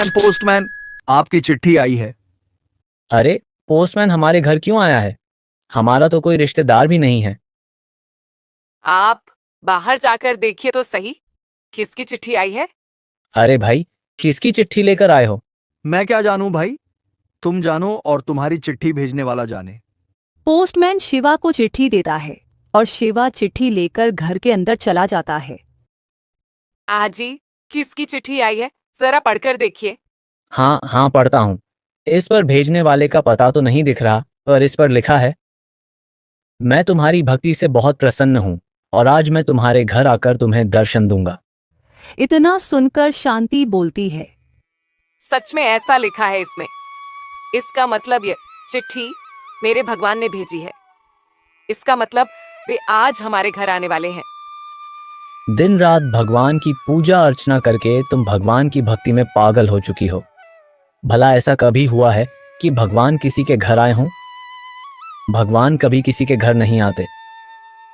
Postman, आपकी चिट्ठी आई है। अरे, पोस्टमैन हमारे घर क्यों आया है? हमारा तो कोई रिश्तेदार भी नहीं है। आप बाहर जाकर देखिए तो सही, किसकी चिट्ठी आई है। अरे भाई, किसकी चिट्ठी लेकर आए हो? मैं क्या जानूं भाई, तुम जानो और तुम्हारी चिट्ठी भेजने वाला जाने। पोस्टमैन शिवा को चिट्ठी देता है और शिवा चिट्ठी लेकर घर के अंदर चला जाता है। आजी, किसकी चिट्ठी आई है, जरा पढ़कर देखिए। हाँ हाँ, पढ़ता हूँ। इस पर भेजने वाले का पता तो नहीं दिख रहा, पर इस पर लिखा है, मैं तुम्हारी भक्ति से बहुत प्रसन्न हूँ और आज मैं तुम्हारे घर आकर तुम्हें दर्शन दूंगा। इतना सुनकर शांति बोलती है, सच में ऐसा लिखा है इसमें। इसका मतलब ये चिट्ठी मेरे भगवान ने भेजी है। इसका मतलब वे आज हमारे घर आने वाले हैं। दिन रात भगवान की पूजा अर्चना करके तुम भगवान की भक्ति में पागल हो चुकी हो। भला ऐसा कभी हुआ है कि भगवान किसी के घर आए हों? भगवान कभी किसी के घर नहीं आते।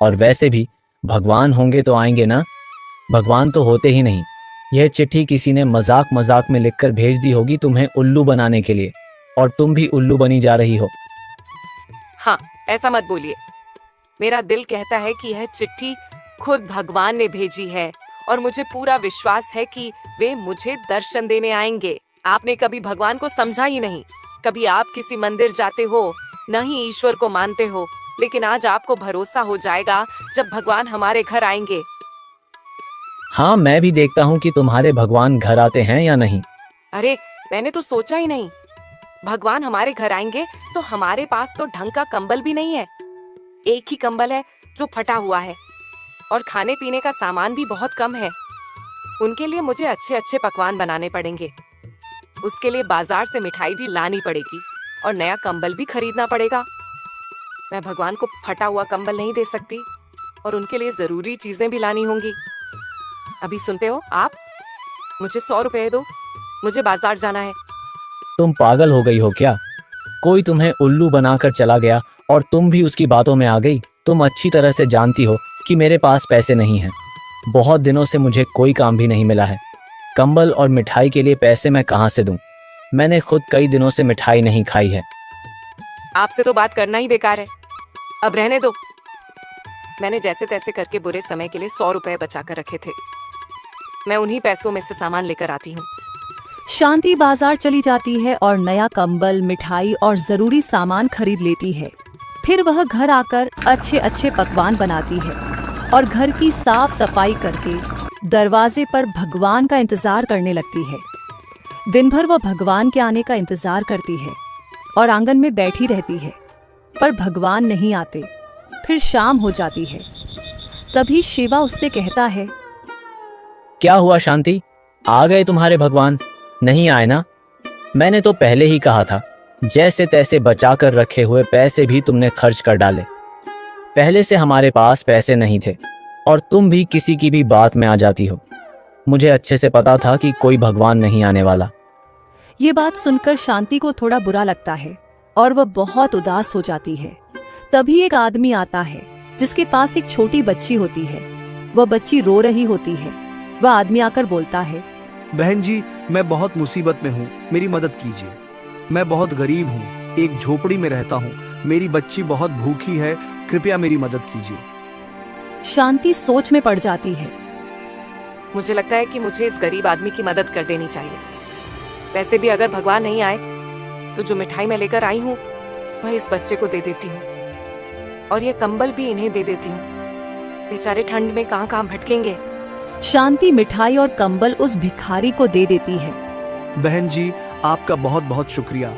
और वैसे भी भगवान होंगे तो आएंगे ना, भगवान तो होते ही नहीं। यह चिट्ठी किसी ने मजाक मजाक में लिखकर भेज दी होगी तुम्हें उल्लू बनाने के लिए, और तुम भी उल्लू बनी जा रही हो। हाँ, ऐसा मत बोलिए। मेरा दिल कहता है कि यह चिट्ठी खुद भगवान ने भेजी है और मुझे पूरा विश्वास है कि वे मुझे दर्शन देने आएंगे। आपने कभी भगवान को समझा ही नहीं। कभी आप किसी मंदिर जाते हो, न ही ईश्वर को मानते हो, लेकिन आज आपको भरोसा हो जाएगा जब भगवान हमारे घर आएंगे। हाँ, मैं भी देखता हूँ कि तुम्हारे भगवान घर आते हैं या नहीं। अरे, मैंने तो सोचा ही नहीं। भगवान हमारे घर आएंगे तो हमारे पास तो ढंग का कंबल भी नहीं है। एक ही कंबल है जो फटा हुआ है, और खाने पीने का सामान भी बहुत कम है। उनके लिए मुझे अच्छे अच्छे पकवान बनाने पड़ेंगे। उसके लिए बाजार से मिठाई भी लानी पड़ेगी और नया कंबल भी खरीदना पड़ेगा। मैं भगवान को फटा हुआ कंबल नहीं दे सकती, और उनके लिए जरूरी चीजें भी लानी होंगी। अभी सुनते हो आप? मुझे 100 रुपए दो, मुझे बाजार जाना है। तुम पागल हो गई हो क्या? कोई तुम्हें उल्लू बनाकर चला गया और तुम भी उसकी बातों में आ गई। तुम अच्छी तरह से जानती हो कि मेरे पास पैसे नहीं हैं। बहुत दिनों से मुझे कोई काम भी नहीं मिला है। कंबल और मिठाई के लिए पैसे मैं कहाँ से दूं? मैंने खुद कई दिनों से मिठाई नहीं खाई है। आपसे तो बात करना ही बेकार है। अब रहने दो। मैंने जैसे तैसे करके बुरे समय के लिए 100 रुपए बचा कर रखे थे। मैं उन्हीं पैसों में से सामान लेकर आती हूँ। शांति बाजार चली जाती है और नया कंबल, मिठाई और जरूरी सामान खरीद लेती है। फिर वह घर आकर अच्छे अच्छे पकवान बनाती है और घर की साफ सफाई करके दरवाजे पर भगवान का इंतजार करने लगती है। दिन भर वह भगवान के आने का इंतजार करती है और आंगन में बैठी रहती है, पर भगवान नहीं आते। फिर शाम हो जाती है। तभी शिवा उससे कहता है, क्या हुआ शांति, आ गए तुम्हारे भगवान? नहीं आए ना? मैंने तो पहले ही कहा था। जैसे तैसे बचा कर रखे हुए पैसे भी तुमने खर्च कर डाले। पहले से हमारे पास पैसे नहीं थे और तुम भी किसी की भी बात में आ जाती हो। मुझे अच्छे से पता था कि कोई भगवान नहीं आने वाला। ये बात सुनकर शांति को थोड़ा बुरा लगता है और वह बहुत उदास हो जाती है। तभी एक आदमी आता है जिसके पास एक छोटी बच्ची होती है। वह बच्ची रो रही होती है। वह आदमी आकर बोलता है, बहन जी, मैं बहुत मुसीबत में हूँ, मेरी मदद कीजिए। मैं बहुत गरीब हूँ, एक झोपड़ी में रहता हूँ। मेरी बच्ची बहुत भूखी है, कृपया मेरी मदद कीजिए। शांति सोच में पड़ जाती है। मुझे लगता है कि मुझे इस गरीब आदमी की मदद कर देनी चाहिए। वैसे भी अगर भगवान नहीं आए तो जो मिठाई मैं लेकर आई हूँ वह इस बच्चे को दे देती हूँ, और ये कंबल भी इन्हें दे देती हूँ। बेचारे ठंड में कहाँ कहाँ भटकेंगे। शांति मिठाई और कंबल उस भिखारी को दे देती है। बहन जी, आपका बहुत बहुत शुक्रिया।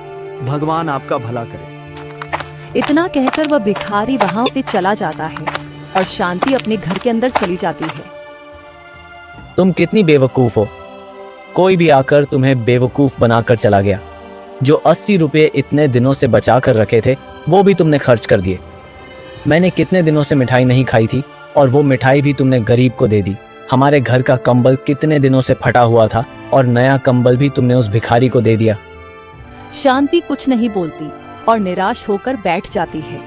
भगवान आपका भला करे। इतना कहकर वह भिखारी वहां से चला जाता है और शांति अपने घर के अंदर चली जाती है। तुम कितनी बेवकूफ हो। कोई भी आकर तुम्हें बेवकूफ बनाकर चला गया। जो 80 रुपये इतने दिनों से बचा कर रखे थे वो भी तुमने खर्च कर दिए। मैंने कितने दिनों से मिठाई नहीं खाई थी और वो मिठाई भी तुमने गरीब को दे दी। हमारे घर का कंबल कितने दिनों से फटा हुआ था और नया कंबल भी तुमने उस भिखारी को दे दिया। शांति कुछ नहीं बोलती और निराश होकर बैठ जाती है।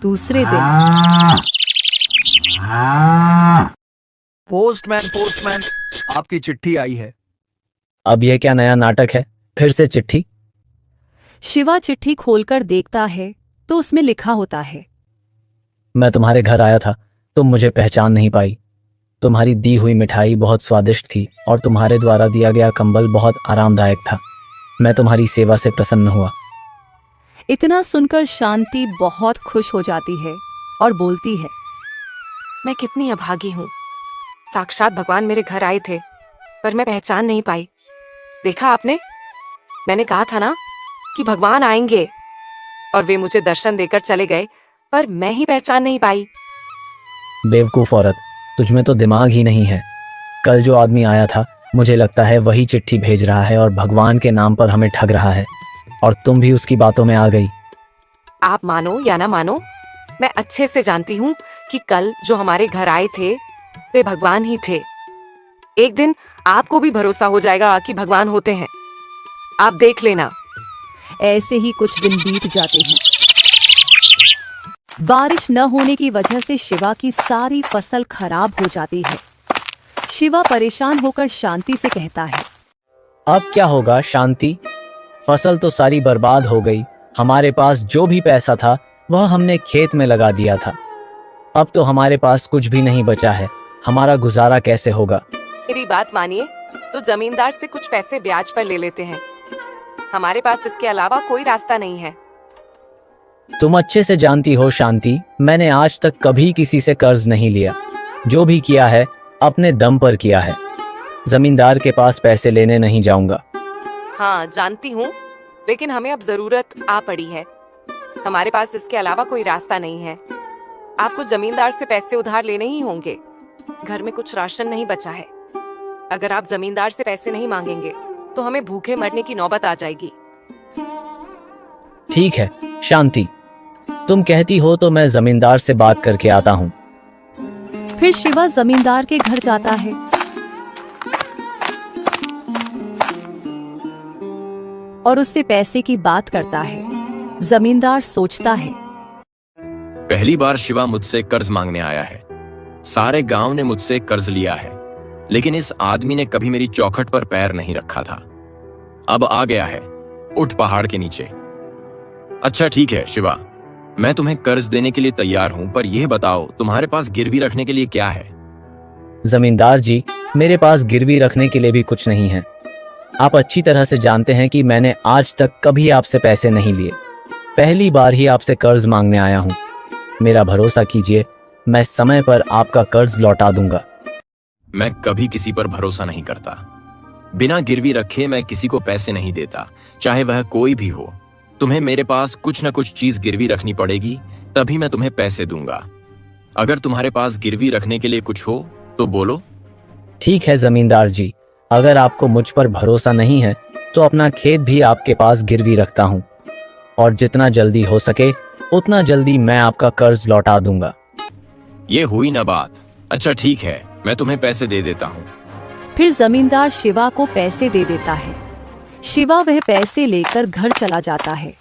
दूसरे दिन पोस्टमैन, पोस्टमैन, आपकी चिट्ठी आई है। अब यह क्या नया नाटक है? फिर से चिट्ठी? शिवा चिट्ठी खोलकर देखता है तो उसमें लिखा होता है। मैं तुम्हारे घर आया था, तुम मुझे पहचान नहीं पाई। तुम्हारी दी हुई मिठाई बहुत स्वादिष्ट थी और तुम्हारे द्वारा दिया गया कंबल बहुत आरामदायक था। मैं तुम्हारी सेवा से प्रसन्न हुआ। इतना सुनकर शांति बहुत खुश हो जाती है और बोलती है, मैं कितनी अभागी हूँ। साक्षात भगवान मेरे घर आए थे, पर मैं पहचान नहीं पाई। देखा आपने, मैंने कहा था ना कि भगवान आएंगे, और वे मुझे दर्शन देकर चले गए, पर मैं ही पहचान नहीं पाई। बेवकूफ औरत, तुझमें तो दिमाग ही नहीं है। कल जो आदमी आया था, मुझे लगता है वही चिट्ठी भेज रहा है और भगवान के नाम पर हमें ठग रहा है, और तुम भी उसकी बातों में आ गई। आप मानो या ना मानो, मैं अच्छे से जानती हूँ कि कल जो हमारे घर आए थे वे भगवान ही थे। एक दिन आपको भी भरोसा हो जाएगा कि भगवान होते हैं। आप देख लेना। ऐसे ही कुछ दिन बीत जाते हैं। बारिश न होने की वजह से शिवा की सारी फसल खराब हो जाती है। शिवा परेशान होकर शांति से कहता है, अब क्या होगा शांति? फसल तो सारी बर्बाद हो गई। हमारे पास जो भी पैसा था वह हमने खेत में लगा दिया था। अब तो हमारे पास कुछ भी नहीं बचा है। हमारा गुजारा कैसे होगा? मेरी बात मानिए तो जमींदार से कुछ पैसे ब्याज पर ले लेते हैं। हमारे पास इसके अलावा कोई रास्ता नहीं है। तुम अच्छे से जानती हो शांति, मैंने आज तक कभी किसी से कर्ज नहीं लिया। जो भी किया है अपने दम पर किया है। जमींदार के पास पैसे लेने नहीं जाऊंगा। हाँ जानती हूँ, लेकिन हमें अब जरूरत आ पड़ी है। हमारे पास इसके अलावा कोई रास्ता नहीं है। आपको जमींदार से पैसे उधार लेने ही होंगे। घर में कुछ राशन नहीं बचा है। अगर आप जमींदार से पैसे नहीं मांगेंगे तो हमें भूखे मरने की नौबत आ जाएगी। ठीक है शांति, तुम कहती हो तो मैं जमींदार से बात करके आता हूँ। फिर शिवा जमींदार के घर जाता है और उससे पैसे की बात करता है। जमींदार सोचता है, पहली बार शिवा मुझसे कर्ज मांगने आया है। सारे गांव ने मुझसे कर्ज लिया है, लेकिन इस आदमी ने कभी मेरी चौखट पर पैर नहीं रखा था। अब आ गया है, उठ पहाड़ के नीचे। अच्छा ठीक है शिवा, मैं तुम्हें कर्ज देने के लिए तैयार हूं, पर यह बताओ तुम्हारे पास गिरवी रखने के लिए क्या है? जमींदार जी, मेरे पास गिरवी रखने के लिए भी कुछ नहीं है। आप अच्छी तरह से जानते हैं कि मैंने आज तक कभी आपसे पैसे नहीं लिए। पहली बार ही आपसे कर्ज मांगने आया हूँ। मेरा भरोसा कीजिए, मैं समय पर आपका कर्ज लौटा दूंगा। मैं कभी किसी पर भरोसा नहीं करता। बिना गिरवी रखे मैं किसी को पैसे नहीं देता, चाहे वह कोई भी हो। तुम्हें मेरे पास कुछ न कुछ चीज गिरवी रखनी पड़ेगी, तभी मैं तुम्हें पैसे दूंगा। अगर तुम्हारे पास गिरवी रखने के लिए कुछ हो तो बोलो। ठीक है जमींदार जी, अगर आपको मुझ पर भरोसा नहीं है तो अपना खेत भी आपके पास गिरवी रखता हूँ, और जितना जल्दी हो सके उतना जल्दी मैं आपका कर्ज लौटा दूंगा। ये हुई ना बात। अच्छा ठीक है, मैं तुम्हें पैसे दे देता हूँ। फिर जमींदार शिवा को पैसे दे देता है। शिवा वह पैसे लेकर घर चला जाता है।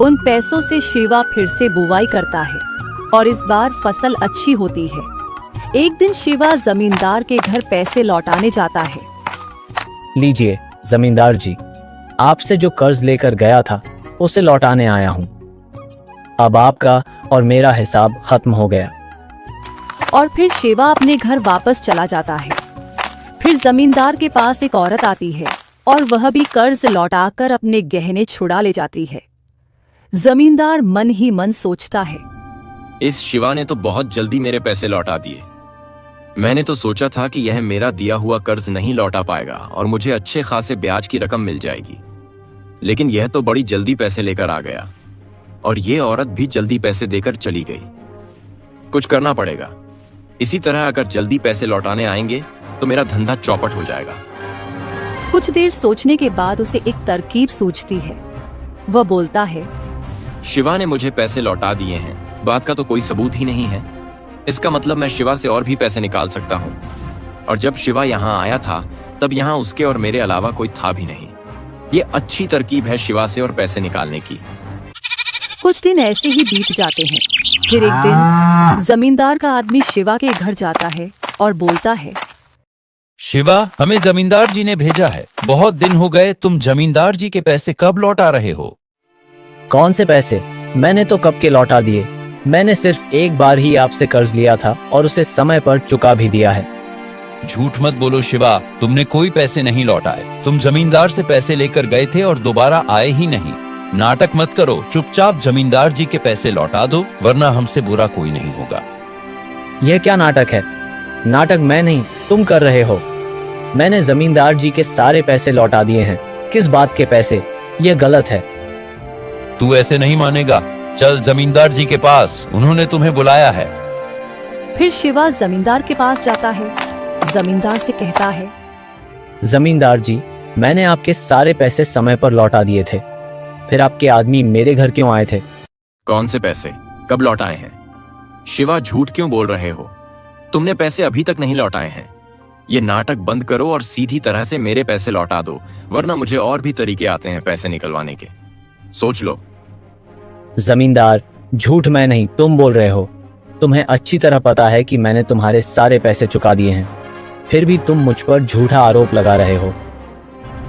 उन पैसों से शिवा फिर से बुवाई करता है और इस बार फसल अच्छी होती है। एक दिन शिवा जमींदार के घर पैसे लौटाने जाता है। लीजिए जमींदार जी, आपसे जो कर्ज लेकर गया था उसे लौटाने आया हूँ। अब आपका और मेरा हिसाब खत्म हो गया। और फिर शिवा अपने घर वापस चला जाता है। फिर जमींदार के पास एक औरत आती है और वह भी कर्ज लौटाकर अपने गहने छुड़ा ले जाती है। जमींदार मन ही मन सोचता है, इस शिवा ने तो बहुत जल्दी मेरे पैसे लौटा दिए। मैंने तो सोचा था कि यह मेरा दिया हुआ कर्ज नहीं लौटा पाएगा और मुझे अच्छे खासे ब्याज की रकम मिल जाएगी, लेकिन यह तो बड़ी जल्दी पैसे लेकर आ गया और ये औरत भी जल्दी पैसे देकर चली गई। कुछ करना पड़ेगा। इसी तरह अगर जल्दी पैसे लौटाने आएंगे तो मेरा धंधा चौपट हो जाएगा। कुछ देर सोचने के बाद उसे एक तरकीब सूझती है। वह बोलता है, शिवा ने मुझे पैसे लौटा दिए हैं, बात का तो कोई सबूत ही नहीं है। इसका मतलब मैं शिवा से और भी पैसे निकाल सकता हूँ, और जब शिवा यहाँ आया था तब यहाँ उसके और मेरे अलावा कोई था भी नहीं। ये अच्छी तरकीब है शिवा से और पैसे निकालने की। कुछ दिन ऐसे ही बीत जाते हैं। फिर एक दिन जमींदार का आदमी शिवा के घर जाता है और बोलता है, शिवा, हमें जमींदार जी ने भेजा है। बहुत दिन हो गए, तुम जमींदार जी के पैसे कब लौटा रहे हो? कौन से पैसे? मैंने तो कब के लौटा दिए। मैंने सिर्फ एक बार ही आपसे कर्ज लिया था और उसे समय पर चुका भी दिया है। झूठ मत बोलो शिवा, तुमने कोई पैसे नहीं लौटाए। तुम जमींदार से पैसे लेकर गए थे और दोबारा आए ही नहीं। नाटक मत करो, चुपचाप जमींदार जी के पैसे लौटा दो, वरना हमसे बुरा कोई नहीं होगा। यह क्या नाटक है? नाटक मैं नहीं, तुम कर रहे हो। मैंने जमींदार जी के सारे पैसे लौटा दिए हैं। किस बात के पैसे? यह गलत है। तू ऐसे नहीं मानेगा। चल जमींदार जी के पास, उन्होंने तुम्हें बुलाया है। फिर शिवा जमींदार के पास जाता है। जमींदार से कहता है, जमींदार जी, मैंने आपके सारे पैसे समय पर लौटा दिए थे। फिर आपके आदमी मेरे घर क्यों आए थे? कौन से पैसे? कब लौटाए हैं? शिवा, झूठ क्यों बोल रहे हो? तुमने पैसे अभी तक नहीं लौटाए हैं। ये नाटक बंद करो और सीधी तरह से मेरे पैसे लौटा दो, वरना मुझे और भी तरीके आते हैं पैसे निकलवाने के। सोच लो। जमींदार, झूठ मैं नहीं, तुम बोल रहे हो। तुम्हें अच्छी तरह पता है कि मैंने तुम्हारे सारे पैसे चुका दिए हैं, फिर भी तुम मुझ पर झूठा आरोप लगा रहे हो।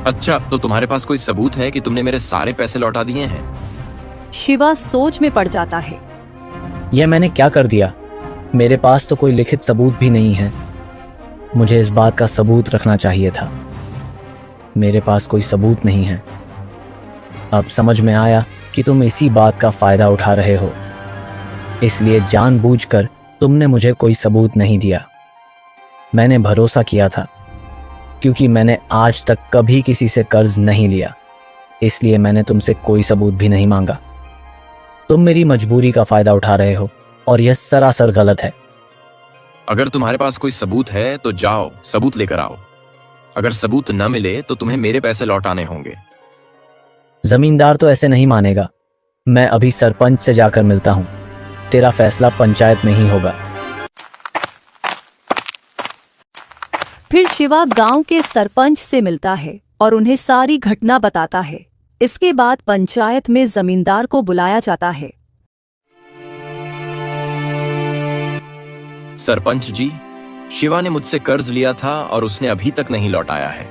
अच्छा, तो तुम्हारे पास कोई सबूत है कि तुमने मेरे सारे पैसे लौटा दिए हैं? शिवा सोच में पड़ जाता है। यह मैंने क्या कर दिया? मेरे पास तो कोई लिखित सबूत भी नहीं है। मुझे इस बात का सबूत रखना चाहिए था। मेरे पास कोई सबूत नहीं है। अब समझ में आया कि तुम इसी बात का फायदा उठा रहे हो, इसलिए जानबूझकर तुमने मुझे कोई सबूत नहीं दिया। मैंने भरोसा किया था, क्योंकि मैंने आज तक कभी किसी से कर्ज नहीं लिया, इसलिए मैंने तुमसे कोई सबूत भी नहीं मांगा। तुम मेरी मजबूरी का फायदा उठा रहे हो और यह सरासर गलत है। अगर तुम्हारे पास कोई सबूत है तो जाओ सबूत लेकर आओ। अगर सबूत न मिले तो तुम्हें मेरे पैसे लौटाने होंगे। जमींदार तो ऐसे नहीं मानेगा। मैं अभी सरपंच से जाकर मिलता हूँ। तेरा फैसला पंचायत में ही होगा। फिर शिवा गांव के सरपंच से मिलता है और उन्हें सारी घटना बताता है। इसके बाद पंचायत में जमींदार को बुलाया जाता है। सरपंच जी, शिवा ने मुझसे कर्ज लिया था और उसने अभी तक नहीं लौटाया है।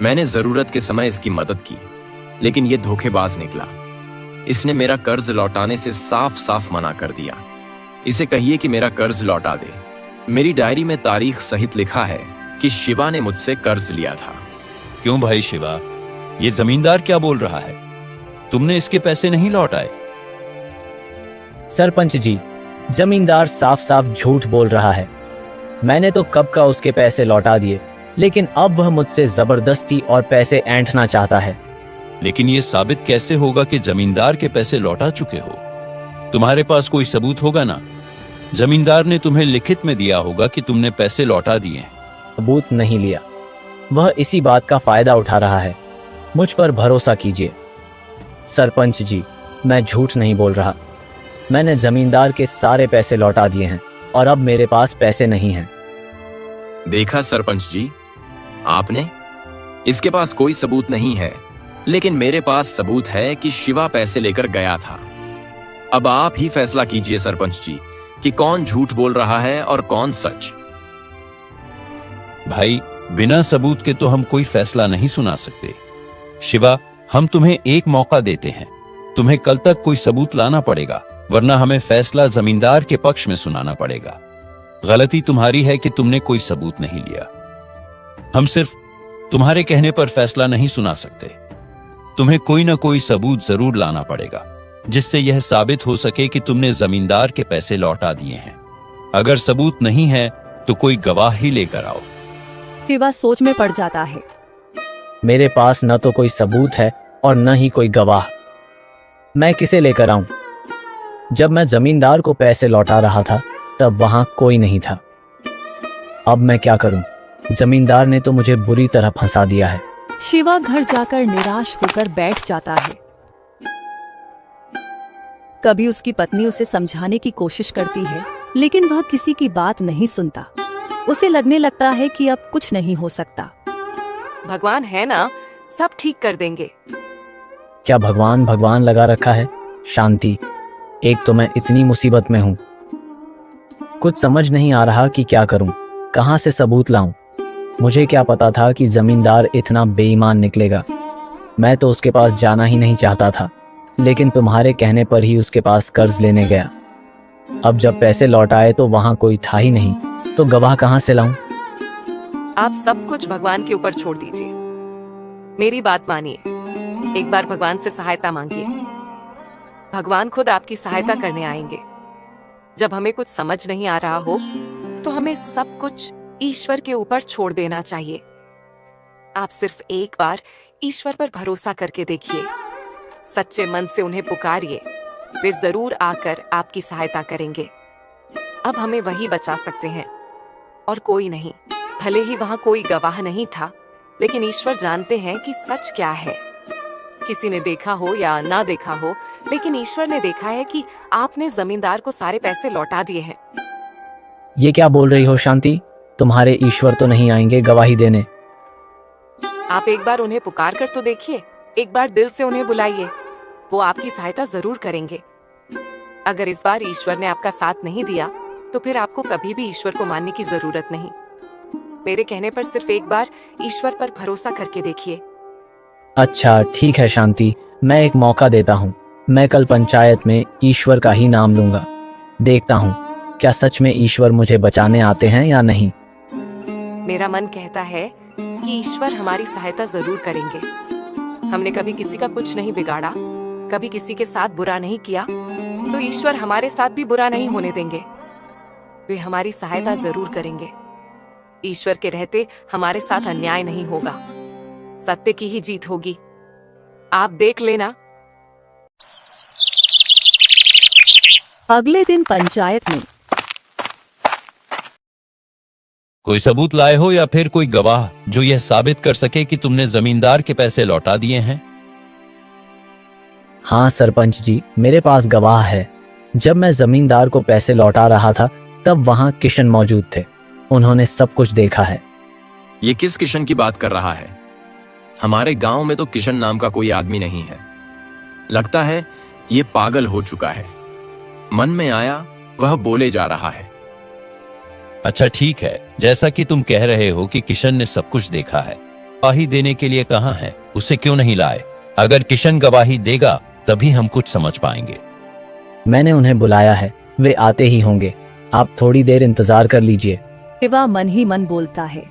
मैंने जरूरत के समय इसकी मदद की, लेकिन ये धोखेबाज निकला। इसने मेरा कर्ज लौटाने से साफ साफ मना कर दिया। इसे कहिए कि मेरा कर्ज लौटा दे। मेरी डायरी में तारीख सहित लिखा है कि शिवा ने मुझसे कर्ज लिया था। क्यों भाई शिवा, ये जमींदार क्या बोल रहा है? तुमने इसके पैसे नहीं लौटाए। सरपंच जी, जमींदार साफ साफ झूठ बोल रहा है। मैंने तो कब का उसके पैसे लौटा दिए, लेकिन अब वह मुझसे जबरदस्ती और पैसे ऐंठना चाहता है। लेकिन ये साबित कैसे होगा कि जमींदार के पैसे लौटा चुके हो? तुम्हारे पास कोई सबूत होगा ना? जमींदार ने तुम्हें लिखित में दिया होगा कि तुमने पैसे लौटा दिए हैं। सबूत नहीं लिया। वह इसी बात का फायदा उठा रहा है। मुझ पर भरोसा कीजिए। सरपंच जी, मैं झूठ नहीं बोल रहा। मैंने जमींदार के सारे पैसे लौटा दिए हैं और अब मेरे पास पैसे नहीं हैं। देखा सरपंच जी, आपने? इसके पास कोई सबूत नहीं है, लेकिन मेरे पास सबूत है कि शिवा पैसे लेकर गया था। अब आप ही फैसला कीजिए सरपंच जी कि कौन झूठ बोल रहा है और कौन सच। भाई, बिना सबूत के तो हम कोई फैसला नहीं सुना सकते। शिवा, हम तुम्हें एक मौका देते हैं। तुम्हें कल तक कोई सबूत लाना पड़ेगा, वरना हमें फैसला जमींदार के पक्ष में सुनाना पड़ेगा। गलती तुम्हारी है कि तुमने कोई सबूत नहीं लिया। हम सिर्फ तुम्हारे कहने पर फैसला नहीं सुना सकते। तुम्हें कोई ना कोई सबूत जरूर लाना पड़ेगा, जिससे यह साबित हो सके कि तुमने जमींदार के पैसे लौटा दिए हैं। अगर सबूत नहीं है तो कोई गवाह ही लेकर आओ। शिवा सोच में पड़ जाता है। मेरे पास न तो कोई सबूत है और न ही कोई गवाह। मैं किसे लेकर आऊं? जब मैं जमींदार को पैसे लौटा रहा था तब वहां कोई नहीं था। अब मैं क्या करूं? जमींदार ने तो मुझे बुरी तरह फंसा दिया है। शिवा घर जाकर निराश होकर बैठ जाता है। कभी उसकी पत्नी उसे समझाने की कोशिश करती है, लेकिन वह किसी की बात नहीं सुनता। उसे लगने लगता है कि अब कुछ नहीं हो सकता। भगवान है ना, सब ठीक कर देंगे। क्या भगवान भगवान लगा रखा है? शांति, एक तो मैं इतनी मुसीबत में हूं, कुछ समझ नहीं आ रहा कि क्या करूं, कहां से सबूत लाऊं। मुझे क्या पता था कि जमींदार इतना बेईमान निकलेगा। मैं तो उसके पास जाना ही नहीं चाहता था, लेकिन तुम्हारे कहने पर ही उसके पास कर्ज लेने गया। अब जब पैसे लौट आए तो वहां कोई था ही नहीं, तो गवाह कहां से लाऊं? आप सब कुछ भगवान के ऊपर छोड़ दीजिए। मेरी बात मानिए, एक बार भगवान से सहायता मांगिए। भगवान खुद आपकी सहायता करने आएंगे। जब हमें कुछ समझ नहीं आ रहा हो तो हमें सब कुछ ईश्वर के ऊपर छोड़ देना चाहिए। आप सिर्फ एक बार ईश्वर पर भरोसा करके देखिए। सच्चे मन से उन्हें पुकारिए, वे जरूर आकर आपकी सहायता करेंगे। अब हमें वही बचा सकते हैं और कोई नहीं। भले ही वहां कोई गवाह नहीं था, लेकिन ईश्वर जानते हैं कि सच क्या है। किसी ने देखा हो या ना देखा हो, लेकिन ईश्वर ने देखा है कि आपने जमींदार को सारे पैसे लौटा दिए हैं। ये क्या बोल रही हो शांति? तुम्हारे ईश्वर तो नहीं आएंगे गवाही देने। आप एक बार उन्हें पुकार कर तो देखिए, एक बार दिल से उन्हें बुलाइए, वो आपकी सहायता जरूर करेंगे। अगर इस बार ईश्वर ने आपका साथ नहीं दिया तो फिर आपको कभी भी ईश्वर को मानने की जरूरत नहीं। मेरे कहने पर सिर्फ एक बार ईश्वर पर भरोसा करके देखिए। अच्छा ठीक है शांति, मैं एक मौका देता हूँ। मैं कल पंचायत में ईश्वर का ही नाम लूंगा। देखता हूँ क्या सच में ईश्वर मुझे बचाने आते हैं या नहीं। मेरा मन कहता है कि ईश्वर हमारी सहायता जरूर करेंगे। हमने कभी किसी का कुछ नहीं बिगाड़ा, कभी किसी के साथ बुरा नहीं किया, तो ईश्वर हमारे साथ भी बुरा नहीं होने देंगे। वे हमारी सहायता जरूर करेंगे। ईश्वर के रहते हमारे साथ अन्याय नहीं होगा, सत्य की ही जीत होगी। आप देख लेना। अगले दिन पंचायत में कोई सबूत लाए हो या फिर कोई गवाह जो यह साबित कर सके कि तुमने जमींदार के पैसे लौटा दिए हैं? हाँ सरपंच जी, मेरे पास गवाह है। जब मैं जमींदार को पैसे लौटा रहा था तब वहां किशन मौजूद थे। उन्होंने सब कुछ देखा है। ये किस किशन की बात कर रहा है? हमारे गांव में तो किशन नाम का कोई आदमी नहीं है। लगता है ये पागल हो चुका है। मन में आया वह बोले जा रहा है। अच्छा ठीक है, जैसा कि तुम कह रहे हो कि किशन ने सब कुछ देखा है, गवाही देने के लिए कहाँ है? उसे क्यों नहीं लाए? अगर किशन गवाही देगा तभी हम कुछ समझ पाएंगे। मैंने उन्हें बुलाया है, वे आते ही होंगे। आप थोड़ी देर इंतजार कर लीजिए। शिवा मन ही मन बोलता है,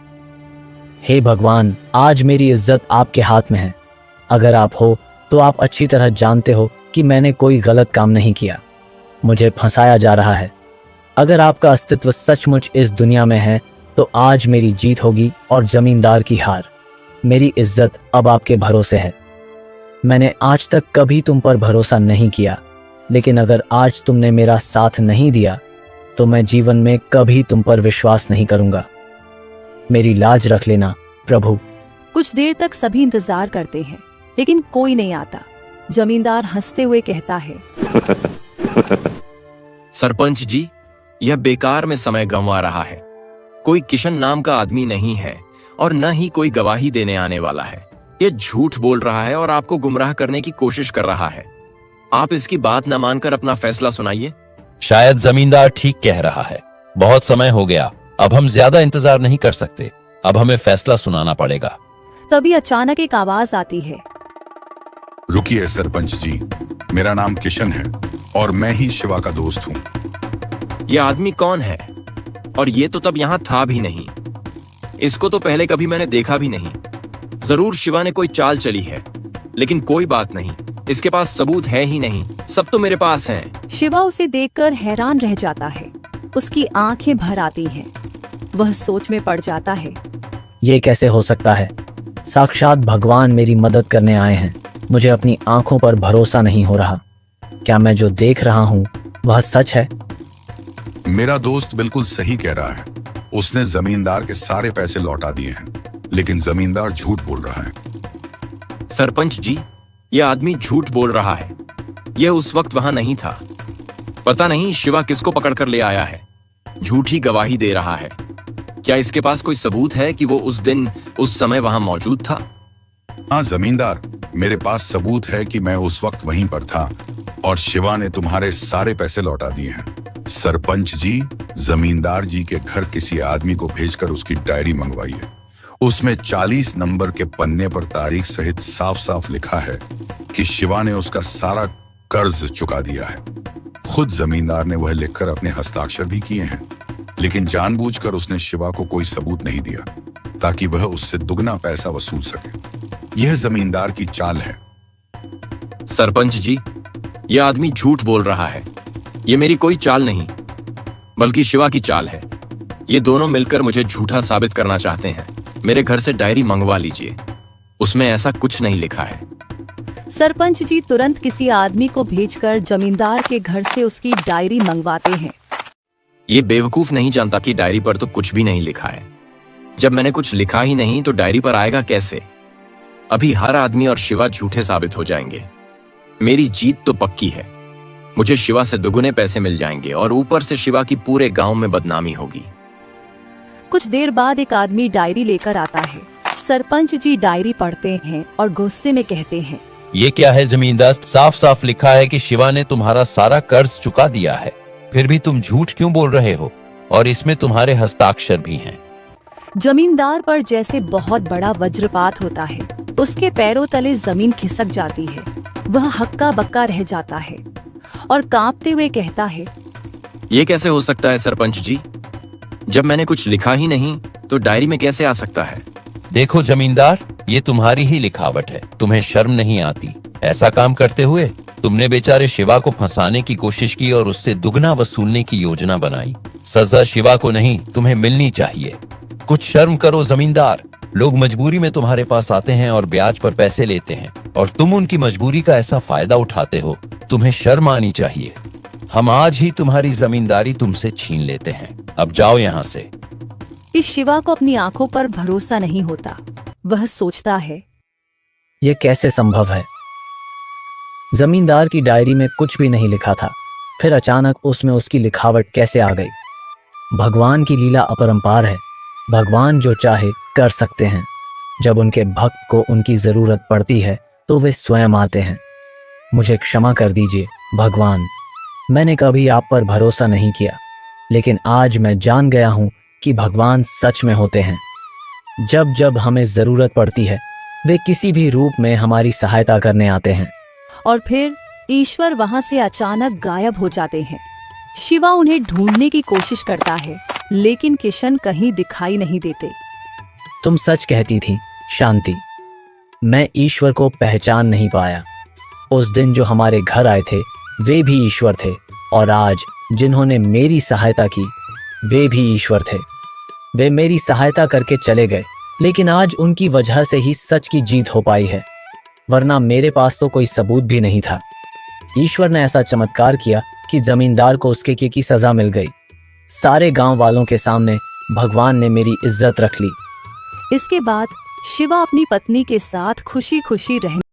हे भगवान, आज मेरी इज्जत आपके हाथ में है। अगर आप हो तो आप अच्छी तरह जानते हो कि मैंने कोई गलत काम नहीं किया। मुझे फंसाया जा रहा है। अगर आपका अस्तित्व सचमुच इस दुनिया में है तो आज मेरी जीत होगी और जमींदार की हार। मेरी इज्जत अब आपके भरोसे है। मैंने आज तक कभी तुम पर भरोसा नहीं किया, लेकिन अगर आज तुमने मेरा साथ नहीं दिया तो मैं जीवन में कभी तुम पर विश्वास नहीं करूंगा। मेरी लाज रख लेना प्रभु। कुछ देर तक सभी इंतजार करते हैं, लेकिन कोई नहीं आता। जमींदार हंसते हुए कहता है, सरपंच जी, यह बेकार में समय गंवा रहा है। कोई किशन नाम का आदमी नहीं है और न ही कोई गवाही देने आने वाला है। यह झूठ बोल रहा है और आपको गुमराह करने की कोशिश कर रहा है। आप इसकी बात न मानकर अपना फैसला सुनाइए। शायद जमींदार ठीक कह रहा है। बहुत समय हो गया, अब हम ज्यादा इंतजार नहीं कर सकते। अब हमें फैसला सुनाना पड़ेगा। तभी अचानक एक आवाज आती है, रुकिए सरपंच जी, मेरा नाम किशन है और मैं ही शिवा का दोस्त हूँ। यह आदमी कौन है? और ये तो तब यहाँ था भी नहीं। इसको तो पहले कभी मैंने देखा भी नहीं। जरूर शिवा ने कोई चाल चली है, लेकिन कोई बात नहीं, इसके पास सबूत है ही नहीं। सब तो मेरे पास हैं। शिवा उसे देखकर हैरान रह जाता है। उसकी आंखें भर आती हैं। वह सोच में पड़ जाता है, ये कैसे हो सकता है? साक्षात भगवान मेरी मदद करने आए हैं। मुझे अपनी आंखों पर भरोसा नहीं हो रहा। क्या मैं जो देख रहा हूँ वह सच है? मेरा दोस्त बिल्कुल सही कह रहा है। उसने जमींदार के सारे पैसे लौटा दिए हैं, लेकिन जमींदार झूठ बोल रहा है। सरपंच जी, यह आदमी झूठ बोल रहा है। यह उस वक्त वहां नहीं था। पता नहीं शिवा किसको पकड़कर ले आया है। झूठी गवाही दे रहा है। क्या इसके पास कोई सबूत है कि वो उस दिन उस समय वहां मौजूद था? हाँ जमींदार, मेरे पास सबूत है कि मैं उस वक्त वहीं पर था और शिवा ने तुम्हारे सारे पैसे लौटा दिए हैं। सरपंच जी, जमींदार जी के घर किसी आदमी को भेजकर उसकी डायरी मंगवाइए उसमें 40 नंबर के पन्ने पर तारीख सहित साफ साफ लिखा है कि शिवा ने उसका सारा कर्ज चुका दिया है। खुद जमींदार ने वह लिखकर अपने हस्ताक्षर भी किए हैं, लेकिन जानबूझकर उसने शिवा को कोई सबूत नहीं दिया ताकि वह उससे दुगना पैसा वसूल सके। यह जमींदार की चाल है। सरपंच जी, यह आदमी झूठ बोल रहा है। ये मेरी कोई चाल नहीं, बल्कि शिवा की चाल है। ये दोनों मिलकर मुझे झूठा साबित करना चाहते हैं। मेरे घर से डायरी मंगवा लीजिए, उसमें ऐसा कुछ नहीं लिखा है। सरपंच जी तुरंत किसी आदमी को भेजकर जमींदार के घर से उसकी डायरी मंगवाते हैं। ये बेवकूफ नहीं जानता कि डायरी पर तो कुछ भी नहीं लिखा है। जब मैंने कुछ लिखा ही नहीं तो डायरी पर आएगा कैसे? अभी हर आदमी और शिवा झूठे साबित हो जाएंगे। मेरी जीत तो पक्की है। मुझे शिवा से दुगने पैसे मिल जाएंगे और ऊपर से शिवा की पूरे गांव में बदनामी होगी। कुछ देर बाद एक आदमी डायरी लेकर आता है। सरपंच जी डायरी पढ़ते हैं और गुस्से में कहते हैं, ये क्या है जमींदार? साफ साफ लिखा है कि शिवा ने तुम्हारा सारा कर्ज चुका दिया है, फिर भी तुम झूठ क्यों बोल रहे हो? और इसमें तुम्हारे हस्ताक्षर भी हैं। जमींदार पर जैसे बहुत बड़ा वज्रपात होता है। उसके पैरों तले जमीन खिसक जाती है। वह हक्का बक्का रह जाता है और कांपते हुए कहता है, ये कैसे हो सकता है सरपंच जी? जब मैंने कुछ लिखा ही नहीं तो डायरी में कैसे आ सकता है? देखो जमींदार, ये तुम्हारी ही लिखावट है। तुम्हें शर्म नहीं आती ऐसा काम करते हुए? तुमने बेचारे शिवा को फंसाने की कोशिश की और उससे दुगना वसूलने की योजना बनाई। सजा शिवा को नहीं, तुम्हें मिलनी चाहिए। कुछ शर्म करो जमींदार। लोग मजबूरी में तुम्हारे पास आते हैं और ब्याज पर पैसे लेते हैं और तुम उनकी मजबूरी का ऐसा फायदा उठाते हो। तुम्हें शर्म आनी चाहिए। हम आज ही तुम्हारी जमींदारी तुमसे छीन लेते हैं। अब जाओ यहाँ से। इस शिवा को अपनी आंखों पर भरोसा नहीं होता। वह सोचता है, ये कैसे संभव है? जमींदार की डायरी में कुछ भी नहीं लिखा था, फिर अचानक उसमें उसकी लिखावट कैसे आ गई? भगवान की लीला अपरंपार है। भगवान जो चाहे कर सकते हैं। जब उनके भक्त को उनकी जरूरत पड़ती है तो वे स्वयं आते हैं। मुझे क्षमा कर दीजिए भगवान, मैंने कभी आप पर भरोसा नहीं किया, लेकिन आज मैं जान गया हूं कि भगवान सच में होते हैं। जब जब हमें जरूरत पड़ती है वे किसी भी रूप में हमारी सहायता करने आते हैं। और फिर ईश्वर वहां से अचानक गायब हो जाते हैं। शिवा उन्हें ढूंढने की कोशिश करता है, लेकिन किशन कहीं दिखाई नहीं देते। तुम सच कहती थी शांति, मैं ईश्वर को पहचान नहीं पाया। उस दिन जो हमारे घर आए थे वे भी ईश्वर थे, और आज जिन्होंने मेरी सहायता की वे भी ईश्वर थे। वे मेरी सहायता करके चले गए, लेकिन आज उनकी वजह से ही सच की जीत हो पाई है, वरना मेरे पास तो कोई सबूत भी नहीं था। ईश्वर ने ऐसा चमत्कार किया कि जमींदार को उसके किए की सजा मिल गई। सारे गांव वालों के सामने भगवान ने मेरी इज्जत रख ली। इसके बाद शिवा अपनी पत्नी के साथ खुशी खुशी रहने